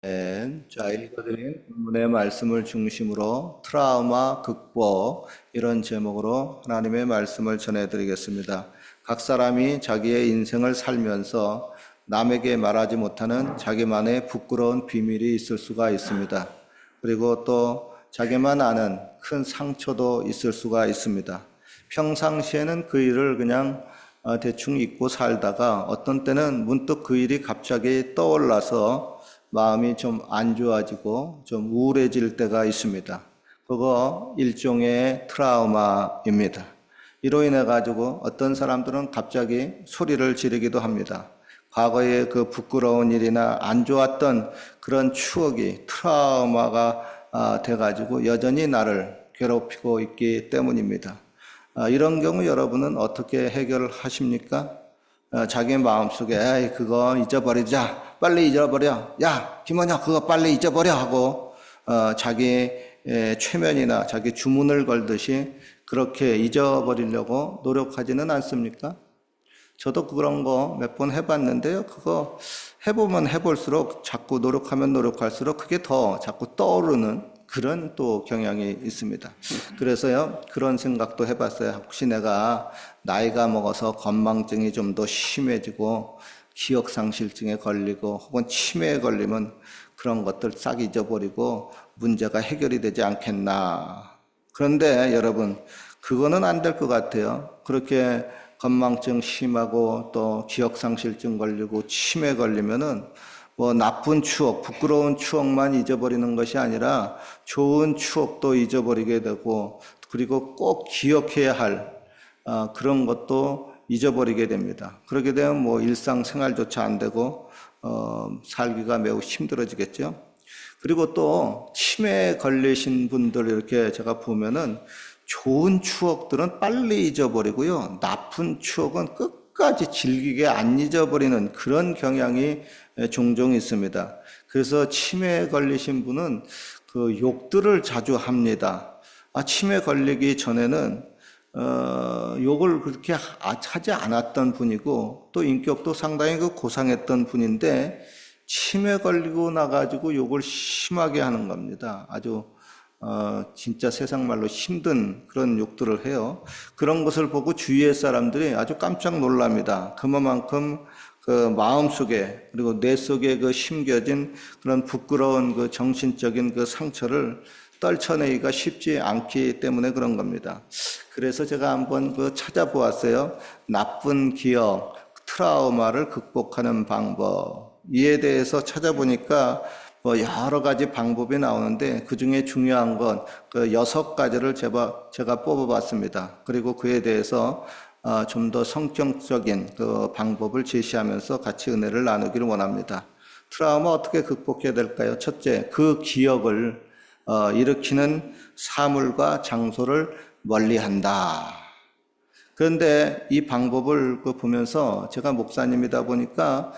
자, 읽어드린 본문의 말씀을 중심으로 트라우마 극복 이런 제목으로 하나님의 말씀을 전해드리겠습니다. 각 사람이 자기의 인생을 살면서 남에게 말하지 못하는 자기만의 부끄러운 비밀이 있을 수가 있습니다. 그리고 또 자기만 아는 큰 상처도 있을 수가 있습니다. 평상시에는 그 일을 그냥 대충 잊고 살다가 어떤 때는 문득 그 일이 갑자기 떠올라서 마음이 좀 안 좋아지고 좀 우울해질 때가 있습니다. 그거 일종의 트라우마입니다. 이로 인해 가지고 어떤 사람들은 갑자기 소리를 지르기도 합니다. 과거의 그 부끄러운 일이나 안 좋았던 그런 추억이 트라우마가 돼 가지고 여전히 나를 괴롭히고 있기 때문입니다. 이런 경우 여러분은 어떻게 해결을 하십니까? 자기 마음속에 에이 그거 잊어버리자, 빨리 잊어버려, 야 김원혁 그거 빨리 잊어버려 하고 자기 최면이나 자기 주문을 걸듯이 그렇게 잊어버리려고 노력하지는 않습니까? 저도 그런 거 몇 번 해봤는데요. 그거 해보면 해볼수록 자꾸 노력하면 노력할수록 그게 더 자꾸 떠오르는 그런 또 경향이 있습니다. 그래서요, 그런 생각도 해봤어요. 혹시 내가 나이가 먹어서 건망증이 좀 더 심해지고 기억상실증에 걸리고 혹은 치매에 걸리면 그런 것들 싹 잊어버리고 문제가 해결이 되지 않겠나. 그런데 여러분, 그거는 안 될 것 같아요. 그렇게 건망증 심하고 또 기억상실증 걸리고 치매 걸리면은 뭐 나쁜 추억, 부끄러운 추억만 잊어버리는 것이 아니라 좋은 추억도 잊어버리게 되고 그리고 꼭 기억해야 할 그런 것도 잊어버리게 됩니다. 그렇게 되면 뭐 일상생활조차 안 되고 살기가 매우 힘들어지겠죠. 그리고 또 치매에 걸리신 분들 이렇게 제가 보면은 좋은 추억들은 빨리 잊어버리고요. 나쁜 추억은 끝까지 질기게 안 잊어버리는 그런 경향이 종종 있습니다. 그래서 치매에 걸리신 분은 그 욕들을 자주 합니다. 치매 걸리기 전에는 욕을 그렇게 하지 않았던 분이고 또 인격도 상당히 그 고상했던 분인데 치매 걸리고 나가지고 욕을 심하게 하는 겁니다. 아주 진짜 세상 말로 힘든 그런 욕들을 해요. 그런 것을 보고 주위의 사람들이 아주 깜짝 놀랍니다. 그만큼 그 마음속에 그리고 뇌 속에 그 심겨진 그런 부끄러운 그 정신적인 그 상처를 떨쳐내기가 쉽지 않기 때문에 그런 겁니다. 그래서 제가 한번 그 찾아보았어요. 나쁜 기억, 트라우마를 극복하는 방법. 이에 대해서 찾아보니까 뭐 여러 가지 방법이 나오는데 그 중에 중요한 건 그 6가지를 제가 뽑아봤습니다. 그리고 그에 대해서 좀 더 성격적인 그 방법을 제시하면서 같이 은혜를 나누기를 원합니다. 트라우마 어떻게 극복해야 될까요? 첫째, 그 기억을 일으키는 사물과 장소를 멀리한다. 그런데 이 방법을 보면서 제가 목사님이다 보니까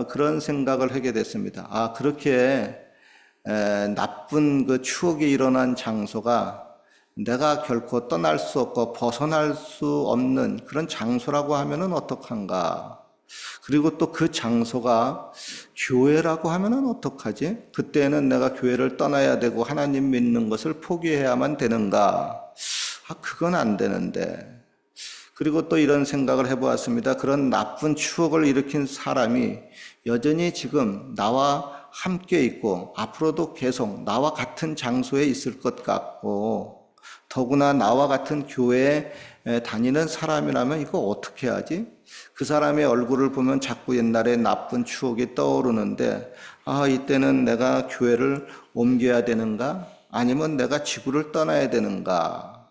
그런 생각을 하게 됐습니다. 그렇게 나쁜 그 추억이 일어난 장소가 내가 결코 떠날 수 없고 벗어날 수 없는 그런 장소라고 하면은 어떡한가? 그리고 또 그 장소가 교회라고 하면은 어떡하지? 그때는 내가 교회를 떠나야 되고 하나님 믿는 것을 포기해야만 되는가? 그건 안 되는데. 그리고 또 이런 생각을 해보았습니다. 그런 나쁜 추억을 일으킨 사람이 여전히 지금 나와 함께 있고 앞으로도 계속 나와 같은 장소에 있을 것 같고 더구나 나와 같은 교회에 다니는 사람이라면 이거 어떻게 하지? 그 사람의 얼굴을 보면 자꾸 옛날의 나쁜 추억이 떠오르는데 이때는 내가 교회를 옮겨야 되는가? 아니면 내가 지구를 떠나야 되는가?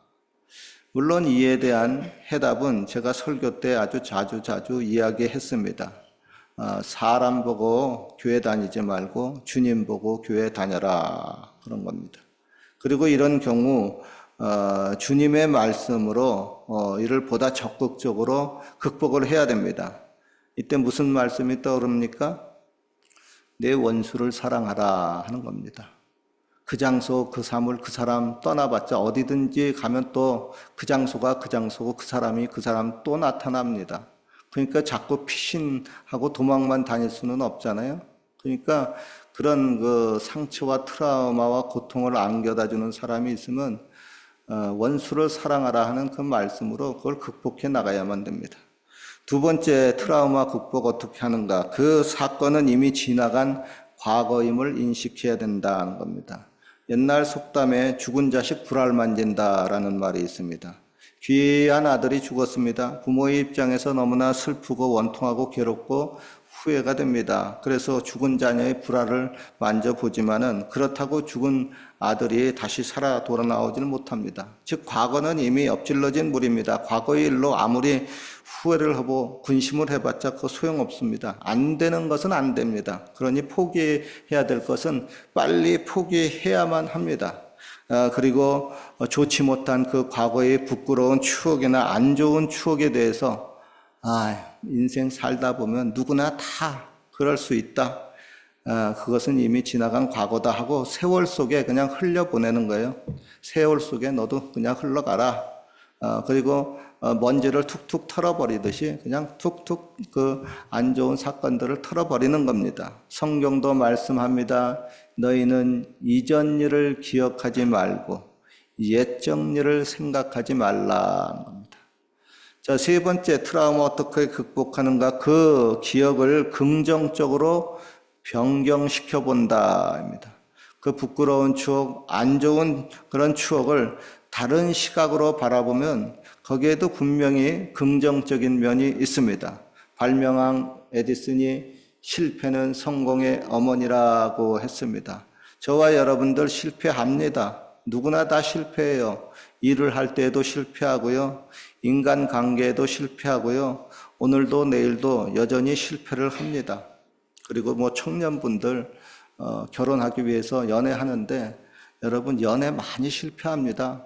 물론 이에 대한 해답은 제가 설교 때 아주 자주 이야기했습니다. 사람 보고 교회 다니지 말고 주님 보고 교회 다녀라 그런 겁니다. 그리고 이런 경우 주님의 말씀으로 이를 보다 적극적으로 극복을 해야 됩니다. 이때 무슨 말씀이 떠오릅니까? 내 원수를 사랑하라 하는 겁니다. 그 장소, 그 사물, 그 사람 떠나봤자 어디든지 가면 또 그 장소가 그 장소고 그 사람이 그 사람 또 나타납니다. 그러니까 자꾸 피신하고 도망만 다닐 수는 없잖아요. 그러니까 그런 그 상처와 트라우마와 고통을 안겨다 주는 사람이 있으면 원수를 사랑하라 하는 그 말씀으로 그걸 극복해 나가야만 됩니다. 두 번째 트라우마 극복 어떻게 하는가? 그 사건은 이미 지나간 과거임을 인식해야 된다는 겁니다. 옛날 속담에 죽은 자식 불알 만진다라는 말이 있습니다. 귀한 아들이 죽었습니다. 부모의 입장에서 너무나 슬프고 원통하고 괴롭고 후회가 됩니다. 그래서 죽은 자녀의 불알을 만져보지만은 그렇다고 죽은 아들이 다시 살아 돌아나오지는 못합니다. 즉 과거는 이미 엎질러진 물입니다. 과거의 일로 아무리 후회를 하고 근심을 해봤자 그 소용없습니다. 안 되는 것은 안 됩니다. 그러니 포기해야 될 것은 빨리 포기해야만 합니다. 그리고 좋지 못한 그 과거의 부끄러운 추억이나 안 좋은 추억에 대해서 인생 살다 보면 누구나 다 그럴 수 있다. 그것은 이미 지나간 과거다 하고 세월 속에 그냥 흘려보내는 거예요. 세월 속에 너도 그냥 흘러가라. 그리고 먼지를 툭툭 털어버리듯이 그냥 툭툭 그 안 좋은 사건들을 털어버리는 겁니다. 성경도 말씀합니다. 너희는 이전 일을 기억하지 말고 옛적 일을 생각하지 말라는 겁니다. 자, 세 번째 트라우마 어떻게 극복하는가? 그 기억을 긍정적으로 변경시켜 본다입니다. 그 부끄러운 추억, 안 좋은 그런 추억을 다른 시각으로 바라보면 거기에도 분명히 긍정적인 면이 있습니다. 발명왕 에디슨이 실패는 성공의 어머니라고 했습니다. 저와 여러분들 실패합니다. 누구나 다 실패해요. 일을 할 때에도 실패하고요. 인간관계에도 실패하고요. 오늘도 내일도 여전히 실패를 합니다. 그리고 뭐 청년분들 결혼하기 위해서 연애하는데 여러분 연애 많이 실패합니다.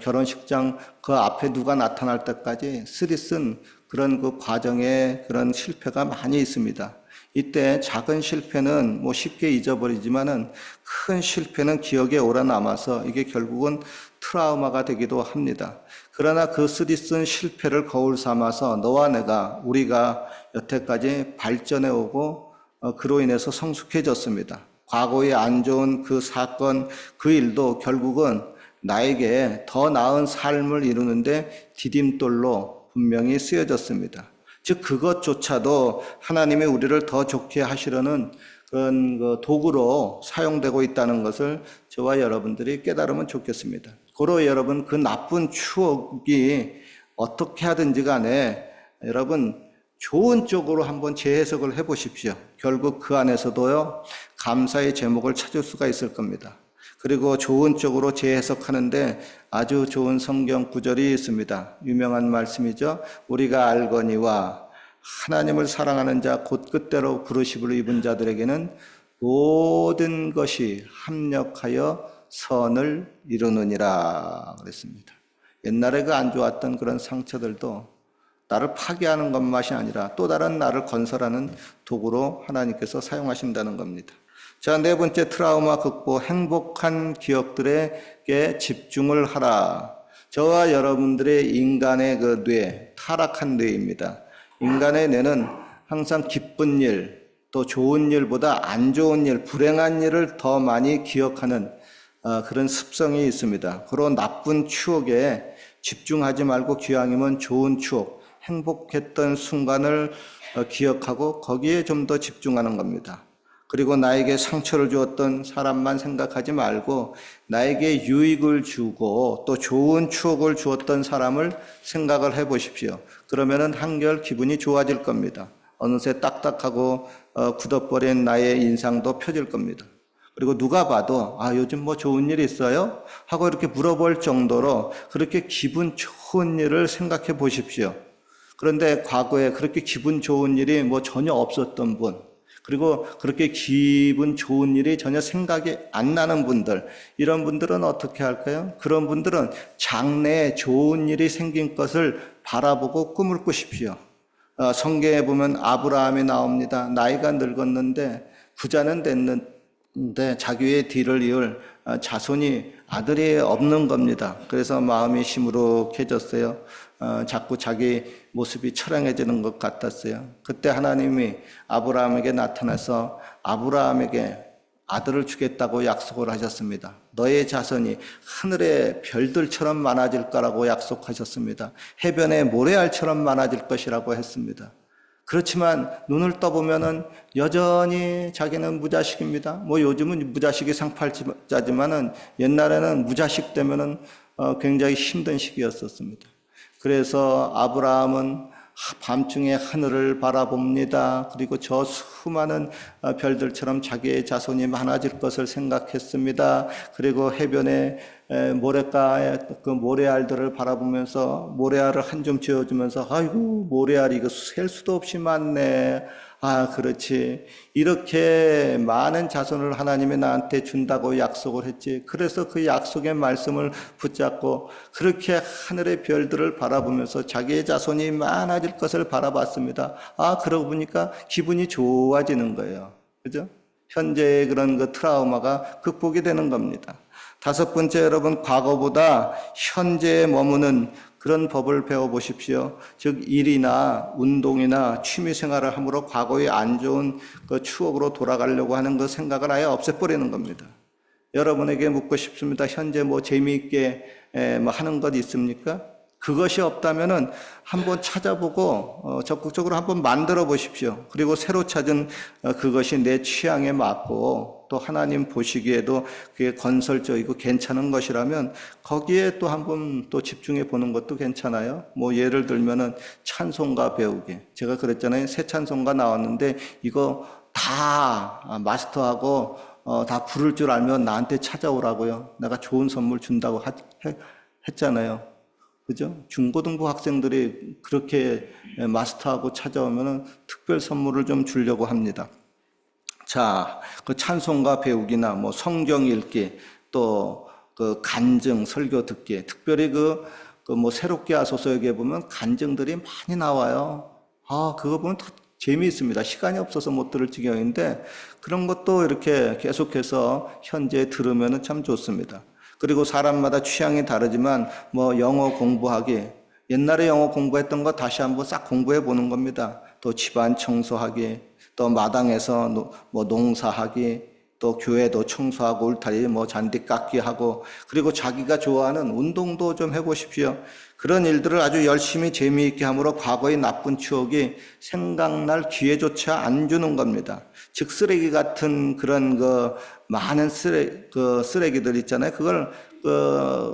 결혼식장 그 앞에 누가 나타날 때까지 쓰리쓴 그런 그 과정에 그런 실패가 많이 있습니다. 이때 작은 실패는 뭐 쉽게 잊어버리지만은 큰 실패는 기억에 오래 남아서 이게 결국은 트라우마가 되기도 합니다. 그러나 그 쓰리쓴 실패를 거울 삼아서 너와 내가 우리가 여태까지 발전해 오고 그로 인해서 성숙해졌습니다. 과거의 안 좋은 그 사건, 그 일도 결국은 나에게 더 나은 삶을 이루는데 디딤돌로 분명히 쓰여졌습니다. 즉 그것조차도 하나님이 우리를 더 좋게 하시려는 그런 그 도구로 사용되고 있다는 것을 저와 여러분들이 깨달으면 좋겠습니다. 고로 여러분 그 나쁜 추억이 어떻게 하든지 간에 여러분 좋은 쪽으로 한번 재해석을 해보십시오. 결국 그 안에서도요 감사의 제목을 찾을 수가 있을 겁니다. 그리고 좋은 쪽으로 재해석하는데 아주 좋은 성경 구절이 있습니다. 유명한 말씀이죠. 우리가 알거니와 하나님을 사랑하는 자 곧 끝대로 부르심을 입은 자들에게는 모든 것이 합력하여 선을 이루느니라 그랬습니다. 옛날에 그 안 좋았던 그런 상처들도 나를 파괴하는 것만이 아니라 또 다른 나를 건설하는 도구로 하나님께서 사용하신다는 겁니다. 자, 네 번째 트라우마 극복, 행복한 기억들에게 집중을 하라. 저와 여러분들의 인간의 그 뇌, 타락한 뇌입니다. 인간의 뇌는 항상 기쁜 일, 또 좋은 일보다 안 좋은 일, 불행한 일을 더 많이 기억하는 그런 습성이 있습니다. 그런 나쁜 추억에 집중하지 말고 기왕이면 좋은 추억, 행복했던 순간을 기억하고 거기에 좀 더 집중하는 겁니다. 그리고 나에게 상처를 주었던 사람만 생각하지 말고 나에게 유익을 주고 또 좋은 추억을 주었던 사람을 생각을 해보십시오. 그러면은 한결 기분이 좋아질 겁니다. 어느새 딱딱하고 굳어버린 나의 인상도 펴질 겁니다. 그리고 누가 봐도 요즘 뭐 좋은 일 있어요? 하고 이렇게 물어볼 정도로 그렇게 기분 좋은 일을 생각해 보십시오. 그런데 과거에 그렇게 기분 좋은 일이 뭐 전혀 없었던 분, 그리고 그렇게 기분 좋은 일이 전혀 생각이 안 나는 분들, 이런 분들은 어떻게 할까요? 그런 분들은 장래에 좋은 일이 생긴 것을 바라보고 꿈을 꾸십시오. 성경에 보면 아브라함이 나옵니다. 나이가 늙었는데 부자는 됐는데 자기의 뒤를 이을 자손이 아들이 없는 겁니다. 그래서 마음이 시무룩해졌어요. 자꾸 자기 모습이 처량해지는 것 같았어요. 그때 하나님이 아브라함에게 나타나서 아브라함에게 아들을 주겠다고 약속을 하셨습니다. 너의 자손이 하늘의 별들처럼 많아질 거라고 약속하셨습니다. 해변의 모래알처럼 많아질 것이라고 했습니다. 그렇지만 눈을 떠보면은 여전히 자기는 무자식입니다. 뭐 요즘은 무자식이 상팔자지만은 옛날에는 무자식 되면은 굉장히 힘든 시기였었습니다. 그래서 아브라함은 밤중에 하늘을 바라봅니다. 그리고 저 수많은 별들처럼 자기의 자손이 많아질 것을 생각했습니다. 그리고 해변에 모래가에 그 모래알들을 바라보면서 모래알을 한 점 쥐어주면서 아이고 모래알이 이거 셀 수도 없이 많네. 아, 그렇지. 이렇게 많은 자손을 하나님이 나한테 준다고 약속을 했지. 그래서 그 약속의 말씀을 붙잡고 그렇게 하늘의 별들을 바라보면서 자기의 자손이 많아질 것을 바라봤습니다. 아, 그러고 보니까 기분이 좋아지는 거예요. 그죠? 현재의 그런 그 트라우마가 극복이 되는 겁니다. 다섯 번째, 여러분, 과거보다 현재에 머무는 그런 법을 배워보십시오. 즉 일이나 운동이나 취미생활을 함으로 과거의 안 좋은 그 추억으로 돌아가려고 하는 그 생각을 아예 없애버리는 겁니다. 여러분에게 묻고 싶습니다. 현재 뭐 재미있게 뭐 하는 것 있습니까? 그것이 없다면은 한번 찾아보고 적극적으로 한번 만들어 보십시오. 그리고 새로 찾은 그것이 내 취향에 맞고 또 하나님 보시기에도 그게 건설적이고 괜찮은 것이라면 거기에 또 한번 또 집중해 보는 것도 괜찮아요. 뭐 예를 들면은 찬송가 배우기. 제가 그랬잖아요. 새 찬송가 나왔는데 이거 다 마스터하고 다 부를 줄 알면 나한테 찾아오라고요. 내가 좋은 선물 준다고 했잖아요. 그죠? 중고등부 학생들이 그렇게 마스터하고 찾아오면 특별 선물을 좀 주려고 합니다. 자, 그 찬송가 배우기나 뭐 성경 읽기, 또 그 간증, 설교 듣기, 특별히 뭐 새롭게 하소서에게 보면 간증들이 많이 나와요. 아, 그거 보면 더 재미있습니다. 시간이 없어서 못 들을 지경인데 그런 것도 이렇게 계속해서 현재 들으면 참 좋습니다. 그리고 사람마다 취향이 다르지만 뭐 영어 공부하기, 옛날에 영어 공부했던 거 다시 한번 싹 공부해 보는 겁니다. 또 집안 청소하기, 또 마당에서 뭐 농사하기, 또 교회도 청소하고 울타리 뭐 잔디 깎기 하고, 그리고 자기가 좋아하는 운동도 좀 해보십시오. 그런 일들을 아주 열심히 재미있게 함으로 과거의 나쁜 추억이 생각날 기회조차 안 주는 겁니다. 즉 쓰레기 같은 그런 많은 쓰레기들 있잖아요. 그걸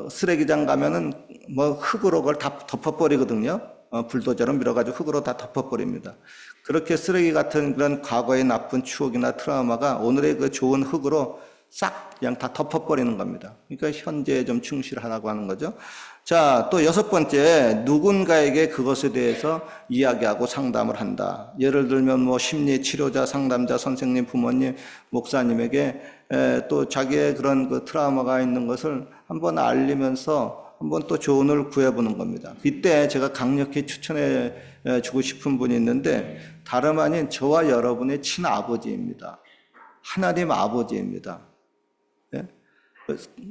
쓰레기장 가면은 뭐 흙으로 그걸 다 덮어버리거든요. 불도저로 밀어가지고 흙으로 다 덮어버립니다. 그렇게 쓰레기 같은 그런 과거의 나쁜 추억이나 트라우마가 오늘의 그 좋은 흙으로 싹 그냥 다 덮어버리는 겁니다. 그러니까 현재에 좀 충실하라고 하는 거죠. 자, 또 여섯 번째, 누군가에게 그것에 대해서 이야기하고 상담을 한다. 예를 들면 뭐 심리 치료자, 상담자, 선생님, 부모님, 목사님에게 또 자기의 그런 그 트라우마가 있는 것을 한번 알리면서 한번 또 조언을 구해보는 겁니다. 이때 제가 강력히 추천해 주고 싶은 분이 있는데 다름 아닌 저와 여러분의 친아버지입니다. 하나님 아버지입니다.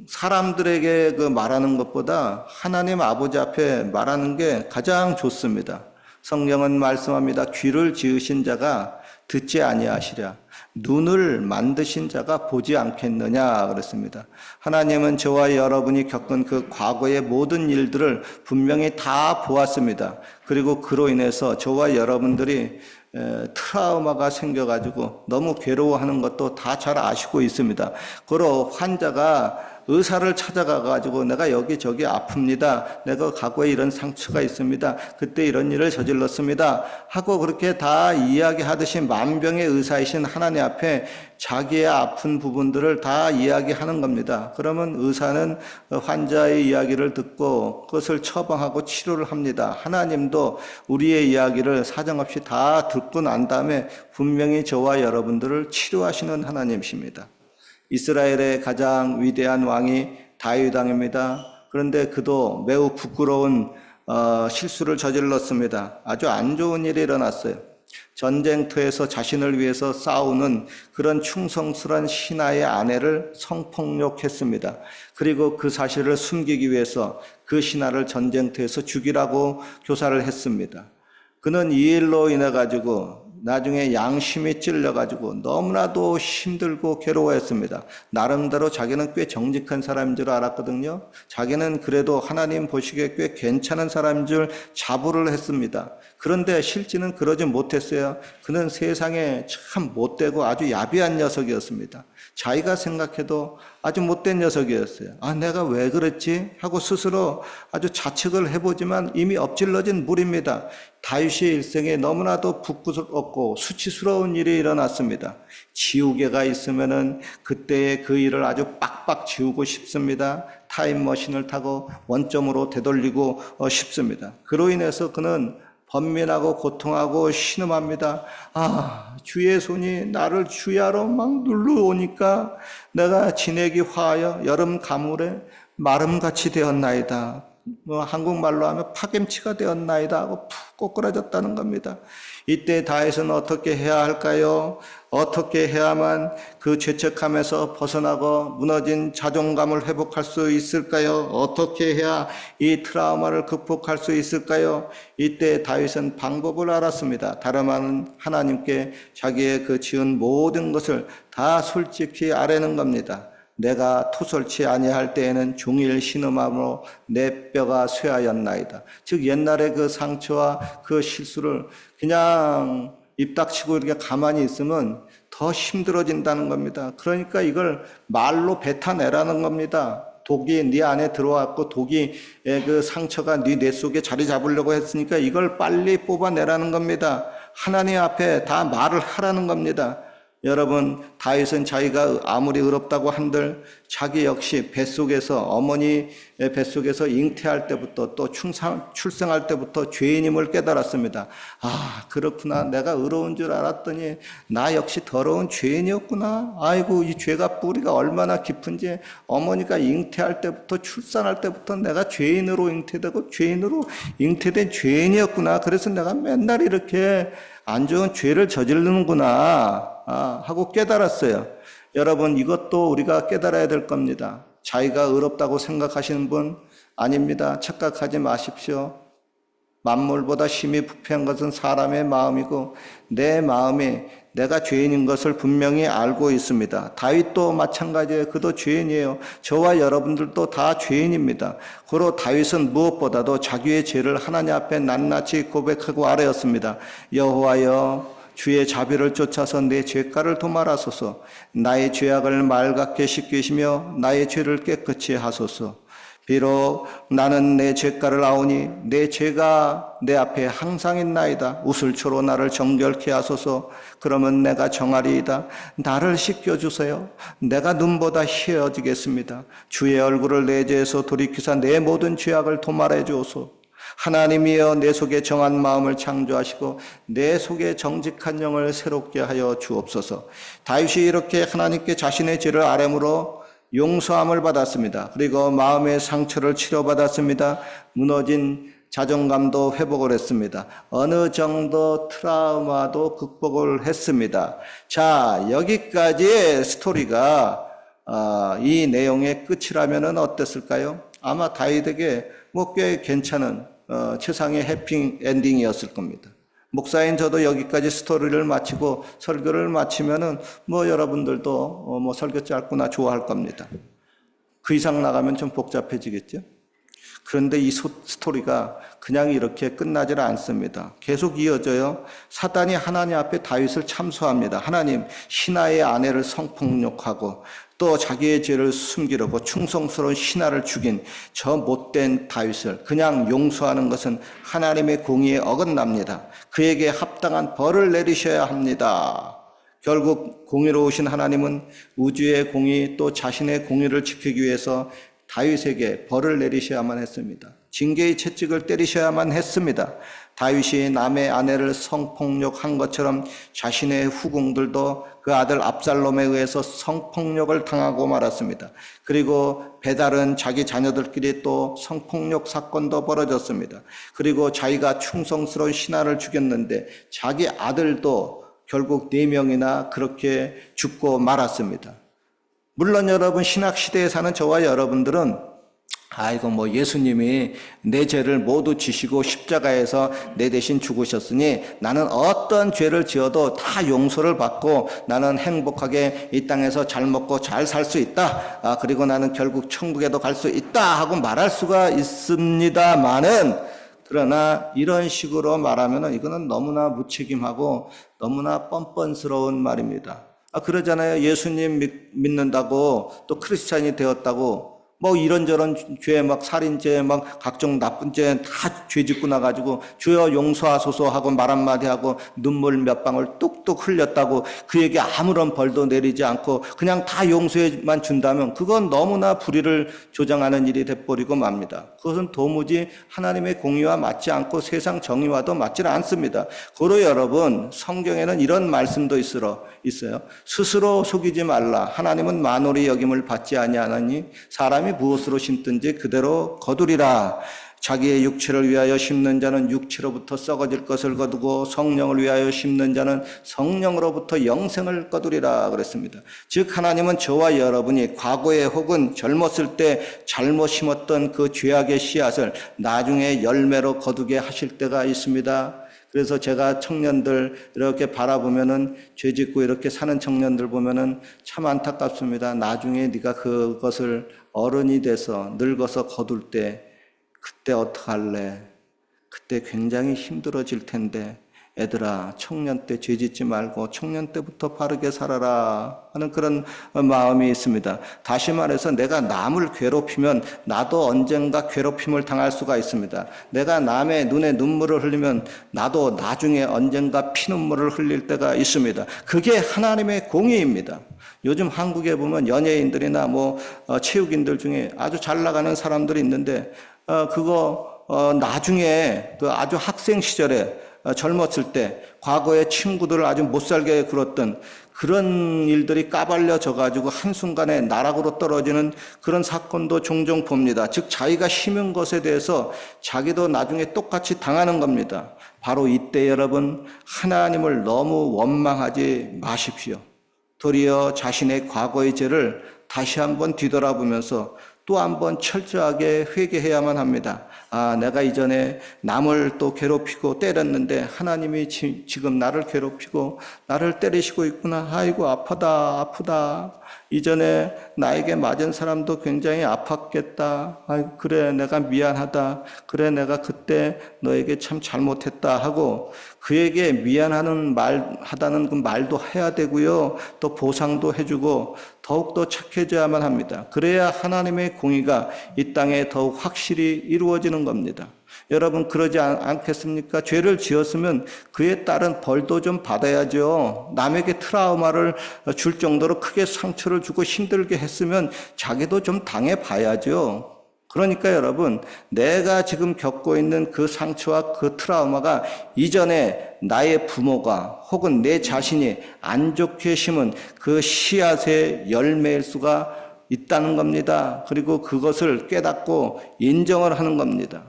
사람들에게 말하는 것보다 하나님 아버지 앞에 말하는 게 가장 좋습니다. 성경은 말씀합니다. 귀를 지으신 자가 듣지 아니하시랴. 눈을 만드신 자가 보지 않겠느냐 그랬습니다. 하나님은 저와 여러분이 겪은 그 과거의 모든 일들을 분명히 다 보았습니다. 그리고 그로 인해서 저와 여러분들이 트라우마가 생겨가지고 너무 괴로워하는 것도 다 잘 아시고 있습니다. 그러 환자가 의사를 찾아가가지고 내가 여기저기 아픕니다. 내가 과거에 이런 상처가 있습니다. 그때 이런 일을 저질렀습니다. 하고 그렇게 다 이야기하듯이 만병의 의사이신 하나님 앞에 자기의 아픈 부분들을 다 이야기하는 겁니다. 그러면 의사는 환자의 이야기를 듣고 그것을 처방하고 치료를 합니다. 하나님도 우리의 이야기를 사정없이 다 듣고 난 다음에 분명히 저와 여러분들을 치료하시는 하나님이십니다. 이스라엘의 가장 위대한 왕이 다윗 왕입니다. 그런데 그도 매우 부끄러운 실수를 저질렀습니다. 아주 안 좋은 일이 일어났어요. 전쟁터에서 자신을 위해서 싸우는 그런 충성스러운 신하의 아내를 성폭력했습니다. 그리고 그 사실을 숨기기 위해서 그 신하를 전쟁터에서 죽이라고 교사를 했습니다. 그는 이 일로 인해 가지고 나중에 양심이 찔려가지고 너무나도 힘들고 괴로워했습니다. 나름대로 자기는 꽤 정직한 사람인 줄 알았거든요. 자기는 그래도 하나님 보시기에 꽤 괜찮은 사람인 줄 자부를 했습니다. 그런데 실제는 그러지 못했어요. 그는 세상에 참 못되고 아주 야비한 녀석이었습니다. 자기가 생각해도 아주 못된 녀석이었어요. 아, 내가 왜 그랬지? 하고 스스로 아주 자책을 해보지만 이미 엎질러진 물입니다. 다윗의 일생에 너무나도 부끄럽고 수치스러운 일이 일어났습니다. 지우개가 있으면은 그때의 그 일을 아주 빡빡 지우고 싶습니다. 타임머신을 타고 원점으로 되돌리고 싶습니다. 그로 인해서 그는 번민하고 고통하고 신음합니다. 아, 주의 손이 나를 주야로 막 눌러오니까 내가 진액이 화하여 여름 가물에 마름같이 되었나이다. 한국말로 하면 파김치가 되었나이다 하고 푹 꼬꾸라졌다는 겁니다. 이때 다윗은 어떻게 해야 할까요? 어떻게 해야만 그 죄책감에서 벗어나고 무너진 자존감을 회복할 수 있을까요? 어떻게 해야 이 트라우마를 극복할 수 있을까요? 이때 다윗은 방법을 알았습니다. 다름 아닌 하나님께 자기의 그 지은 모든 것을 다 솔직히 아뢰는 겁니다. 내가 토설치 아니할 때에는 종일 신음함으로 내 뼈가 쇠하였나이다. 즉 옛날에 그 상처와 그 실수를 그냥 입 닥치고 이렇게 가만히 있으면 더 힘들어진다는 겁니다. 그러니까 이걸 말로 뱉어내라는 겁니다. 독이 네 안에 들어왔고 독이 그 상처가 네 뇌 속에 자리 잡으려고 했으니까 이걸 빨리 뽑아내라는 겁니다. 하나님 앞에 다 말을 하라는 겁니다. 여러분, 다윗은 자기가 아무리 의롭다고 한들 자기 역시 뱃속에서 어머니 뱃속에서 잉태할 때부터 또 출생할 때부터 죄인임을 깨달았습니다. 아, 그렇구나. 내가 의로운 줄 알았더니 나 역시 더러운 죄인이었구나. 아이고, 이 죄가 뿌리가 얼마나 깊은지 어머니가 잉태할 때부터 출산할 때부터 내가 죄인으로 잉태되고 죄인으로 잉태된 죄인이었구나. 그래서 내가 맨날 이렇게 안 좋은 죄를 저지르는구나 하고 깨달았어요. 여러분, 이것도 우리가 깨달아야 될 겁니다. 자기가 의롭다고 생각하시는 분 아닙니다. 착각하지 마십시오. 만물보다 심히 부패한 것은 사람의 마음이고 내 마음이 내가 죄인인 것을 분명히 알고 있습니다. 다윗도 마찬가지예요. 그도 죄인이에요. 저와 여러분들도 다 죄인입니다. 그로 다윗은 무엇보다도 자기의 죄를 하나님 앞에 낱낱이 고백하고 아뢰었습니다. 여호와여, 주의 자비를 쫓아서 내 죄가를 도말하소서. 나의 죄악을 맑게 씻기시며 나의 죄를 깨끗이 하소서. 비록 나는 내 죄가를 아오니 내 죄가 내 앞에 항상 있나이다. 우슬초로 나를 정결케 하소서. 그러면 내가 정하리이다. 나를 씻겨주세요. 내가 눈보다 희어지겠습니다. 주의 얼굴을 내 죄에서 돌이키사 내 모든 죄악을 도말해 주소서. 하나님이여, 내 속에 정한 마음을 창조하시고 내 속에 정직한 영을 새롭게 하여 주옵소서. 다윗이 이렇게 하나님께 자신의 죄를 아뢰므로 용서함을 받았습니다. 그리고 마음의 상처를 치료받았습니다. 무너진 자존감도 회복을 했습니다. 어느 정도 트라우마도 극복을 했습니다. 자, 여기까지의 스토리가 이 내용의 끝이라면 어땠을까요? 아마 다윗에게 꽤 괜찮은 최상의 해피 엔딩이었을 겁니다. 목사인 저도 여기까지 스토리를 마치고 설교를 마치면은 여러분들도 설교 짧구나 좋아할 겁니다. 그 이상 나가면 좀 복잡해지겠죠? 그런데 이 스토리가 그냥 이렇게 끝나질 않습니다. 계속 이어져요. 사단이 하나님 앞에 다윗을 참소합니다. 하나님, 신하의 아내를 성폭력하고 또 자기의 죄를 숨기려고 충성스러운 신하를 죽인 저 못된 다윗을 그냥 용서하는 것은 하나님의 공의에 어긋납니다. 그에게 합당한 벌을 내리셔야 합니다. 결국 공의로우신 하나님은 우주의 공의 또 자신의 공의를 지키기 위해서 다윗에게 벌을 내리셔야만 했습니다. 징계의 채찍을 때리셔야만 했습니다. 다윗이 남의 아내를 성폭력한 것처럼 자신의 후궁들도 그 아들 압살롬에 의해서 성폭력을 당하고 말았습니다. 그리고 배달은 자기 자녀들끼리 또 성폭력 사건도 벌어졌습니다. 그리고 자기가 충성스러운 신하를 죽였는데 자기 아들도 결국 4명이나 그렇게 죽고 말았습니다. 물론 여러분, 신학시대에 사는 저와 여러분들은 이거 뭐 예수님이 내 죄를 모두 지시고 십자가에서 내 대신 죽으셨으니 나는 어떤 죄를 지어도 다 용서를 받고 나는 행복하게 이 땅에서 잘 먹고 잘 살 수 있다. 그리고 나는 결국 천국에도 갈 수 있다 하고 말할 수가 있습니다만은, 그러나 이런 식으로 말하면은 이거는 너무나 무책임하고 너무나 뻔뻔스러운 말입니다. 그러잖아요. 예수님 믿는다고 또 크리스찬이 되었다고 뭐 이런저런 죄, 막 살인죄, 막 각종 나쁜 죄 다 죄 짓고 나가지고 주여 용서하소서 하고 말 한마디 하고 눈물 몇 방울 뚝뚝 흘렸다고 그에게 아무런 벌도 내리지 않고 그냥 다 용서해만 준다면 그건 너무나 불의를 조장하는 일이 돼버리고 맙니다. 그것은 도무지 하나님의 공의와 맞지 않고 세상 정의와도 맞지 않습니다. 고로 여러분, 성경에는 이런 말씀도 있어요. 스스로 속이지 말라. 하나님은 만홀히 여김을 받지 아니하나니 사람이 무엇으로 심든지 그대로 거두리라. 자기의 육체를 위하여 심는 자는 육체로부터 썩어질 것을 거두고 성령을 위하여 심는 자는 성령으로부터 영생을 거두리라 그랬습니다. 즉 하나님은 저와 여러분이 과거에 혹은 젊었을 때 잘못 심었던 그 죄악의 씨앗을 나중에 열매로 거두게 하실 때가 있습니다. 그래서 제가 청년들 이렇게 바라보면은, 죄 짓고 이렇게 사는 청년들 보면은 참 안타깝습니다. 나중에 네가 그것을 어른이 돼서 늙어서 거둘 때 그때 어떡할래? 그때 굉장히 힘들어질 텐데 애들아, 청년 때 죄 짓지 말고 청년 때부터 바르게 살아라 하는 그런 마음이 있습니다. 다시 말해서 내가 남을 괴롭히면 나도 언젠가 괴롭힘을 당할 수가 있습니다. 내가 남의 눈에 눈물을 흘리면 나도 나중에 언젠가 피눈물을 흘릴 때가 있습니다. 그게 하나님의 공의입니다. 요즘 한국에 보면 연예인들이나 체육인들 중에 아주 잘 나가는 사람들이 있는데 나중에 아주 학생 시절에 젊었을 때 과거에 친구들을 아주 못살게 굴었던 그런 일들이 까발려져 가지고 한순간에 나락으로 떨어지는 그런 사건도 종종 봅니다. 즉 자기가 심은 것에 대해서 자기도 나중에 똑같이 당하는 겁니다. 바로 이때 여러분, 하나님을 너무 원망하지 마십시오. 도리어 자신의 과거의 죄를 다시 한번 뒤돌아보면서 또 한번 철저하게 회개해야만 합니다. 내가 이전에 남을 또 괴롭히고 때렸는데 하나님이 지금 나를 괴롭히고 나를 때리시고 있구나. 아이고 아프다. 이전에 나에게 맞은 사람도 굉장히 아팠겠다. 아이고 그래 내가 미안하다. 그래 내가 그때 너에게 참 잘못했다 하고 그에게 미안하다는 그 말도 해야 되고요. 또 보상도 해주고 더욱더 착해져야만 합니다. 그래야 하나님의 공의가 이 땅에 더욱 확실히 이루어지는 겁니다. 여러분 그러지 않겠습니까? 죄를 지었으면 그에 따른 벌도 좀 받아야죠. 남에게 트라우마를 줄 정도로 크게 상처를 주고 힘들게 했으면 자기도 좀 당해봐야죠. 그러니까 여러분, 내가 지금 겪고 있는 그 상처와 그 트라우마가 이전에 나의 부모가 혹은 내 자신이 안 좋게 심은 그 씨앗의 열매일 수가 있다는 겁니다. 그리고 그것을 깨닫고 인정을 하는 겁니다.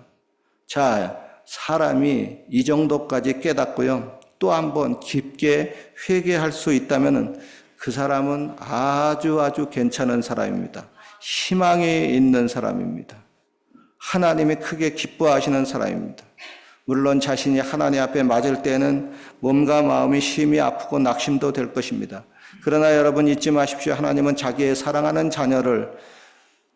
자, 사람이 이 정도까지 깨닫고요. 또 한번 깊게 회개할 수 있다면 그 사람은 아주 괜찮은 사람입니다. 희망이 있는 사람입니다. 하나님이 크게 기뻐하시는 사람입니다. 물론 자신이 하나님 앞에 맞을 때는 몸과 마음이 심히 아프고 낙심도 될 것입니다. 그러나 여러분 잊지 마십시오. 하나님은 자기의 사랑하는 자녀를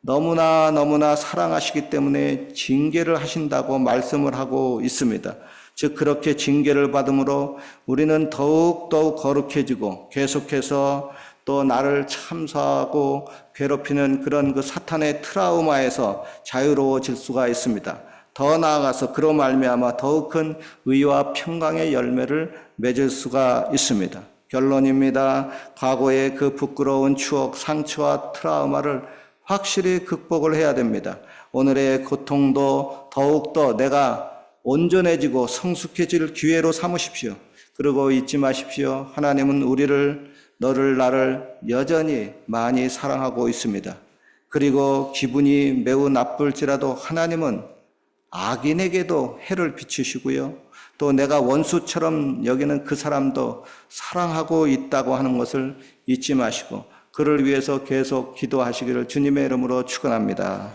너무나 사랑하시기 때문에 징계를 하신다고 말씀을 하고 있습니다. 즉 그렇게 징계를 받음으로 우리는 더욱 거룩해지고 계속해서 또 나를 참사하고 괴롭히는 그런 그 사탄의 트라우마에서 자유로워질 수가 있습니다. 더 나아가서 그로 말미암아 더욱 큰 의와 평강의 열매를 맺을 수가 있습니다. 결론입니다. 과거의 그 부끄러운 추억, 상처와 트라우마를 확실히 극복을 해야 됩니다. 오늘의 고통도 더욱더 내가 온전해지고 성숙해질 기회로 삼으십시오. 그리고 잊지 마십시오. 하나님은 너를 나를 여전히 많이 사랑하고 있습니다. 그리고 기분이 매우 나쁠지라도 하나님은 악인에게도 해를 비추시고요. 또 내가 원수처럼 여기는 그 사람도 사랑하고 있다고 하는 것을 잊지 마시고 그를 위해서 계속 기도하시기를 주님의 이름으로 축원합니다.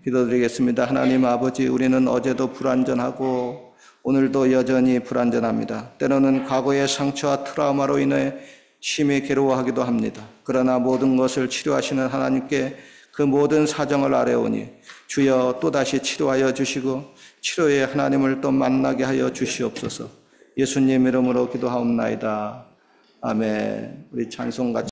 기도드리겠습니다. 하나님 아버지, 우리는 어제도 불완전하고 오늘도 여전히 불완전합니다. 때로는 과거의 상처와 트라우마로 인해 심히 괴로워하기도 합니다. 그러나 모든 것을 치료하시는 하나님께 그 모든 사정을 아뢰오니 주여 또다시 치료하여 주시고 치료의 하나님을 또 만나게 하여 주시옵소서. 예수님 이름으로 기도하옵나이다. 아멘. 우리 찬송 같이